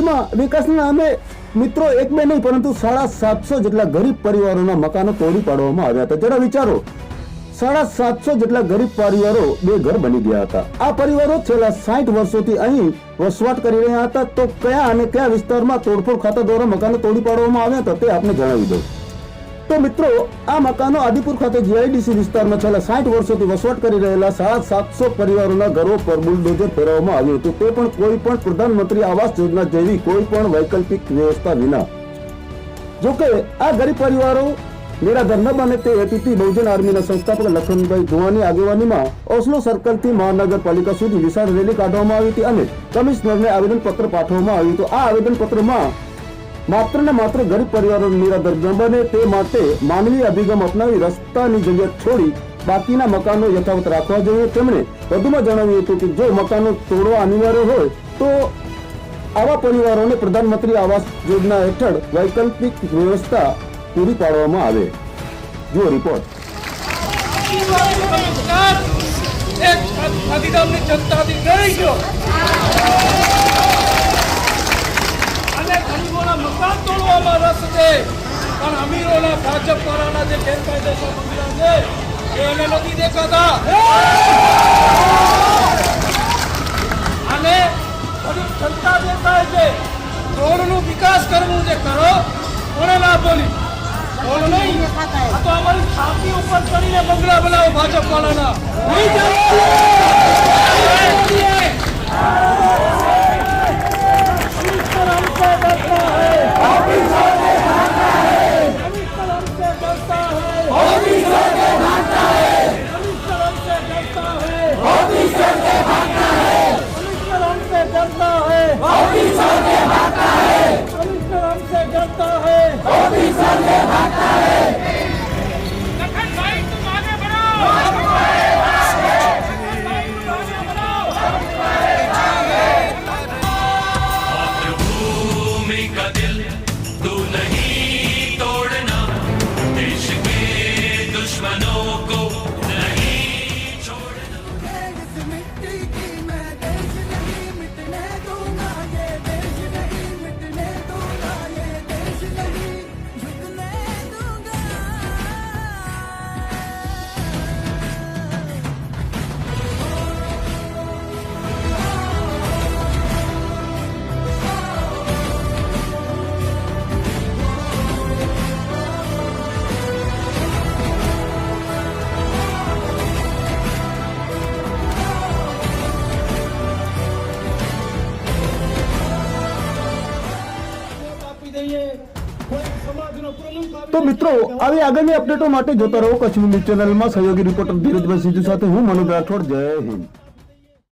કચ્છમાં વિકાસના નામે મિત્રો એક બે નહીં પરંતુ 750 જેટલા ગરીબ પરિવારોના મકાનો તોડી પાડવામાં આવ્યા હતા। જરા વિચારો, 750 જેટલા ગરીબ પરિવારો બેઘર બની ગયા હતા। આ પરિવારો છેલ્લા 60 વર્ષોથી અહીં વસવાટ કરી રહ્યા હતા। તો કયા અને કયા વિસ્તારમાં તોડફોડ ખાતા દ્વારા મકાનો તોડી પાડવામાં આવ્યા હતા તે આપને જણાવી દઉં। તો મિત્રો, આ મકાનો આદિપુર ખાતે જીઆઈડીસી વિસ્તારમાં છેલ્લા 60 વર્ષોથી વસવાટ કરી રહેલા 750 પરિવારોના ઘરો પર બુલડોઝર ફેરવવામાં આવ્યું હતું, તે પણ કોઈ પણ પ્રધાનમંત્રી આવાસ યોજના જેવી કોઈ પણ વૈકલ્પિક વ્યવસ્થા વિના। જોકે આ ગરીબ પરિવારો નિરાધાર ન બને તે હેતુથી બહુજન આર્મીના સંસ્થાપક લખનભાઈ ધુવાની આગેવાનીમાં ઓસ્લો સર્કલથી મહાનગરપાલિકા સુધી વિશાળ રેલી કાઢવામાં આવી હતી અને કમિશનરને આવેદનપત્ર પાઠવવામાં આવ્યું હતું। આ આવેદનપત્રમાં માત્ર ને માત્ર ગરીબ પરિવારો નિરાધાર ન બને તે માટે માનવીય અભિગમ અપનાવી રસ્તાની જગ્યા છોડી બાકીના મકાનો યથાવત રાખવા જોઈએ। તેમણે વધુમાં જણાવ્યું હતું કે જો મકાનો તોડવા અનિવાર્ય હોય તો આવા પરિવારોને પ્રધાનમંત્રી આવાસ યોજના હેઠળ વૈકલ્પિક વ્યવસ્થા પૂરી પાડવામાં આવે। જુઓ રિપોર્ટ। મકાન તોડવામાં રસ છે પણ અમીરોના ભાજપ વાળાના જે ગેરકાયદેસર બંગલા છે એને નથી દેખાતા અને ગરીબ જનતા દેખાય છે। રોડનો વિકાસ કરવું છે, કરો, કોને ના બોલી કોણ નહીં? આ તો અમારી છાતી ઉપર ચડીને બંગલા બનાવો ભાજપ વાળાના તો મિત્રો, આવી આગળની અપડેટો માટે જોતા રહો કચ્છ ન્યૂઝ ચેનલમાં। સહયોગી રિપોર્ટર ધીરજભાઈ સિદ્ધુ સાથે હું મનોજ રાઠોડ। જય હિન્દ।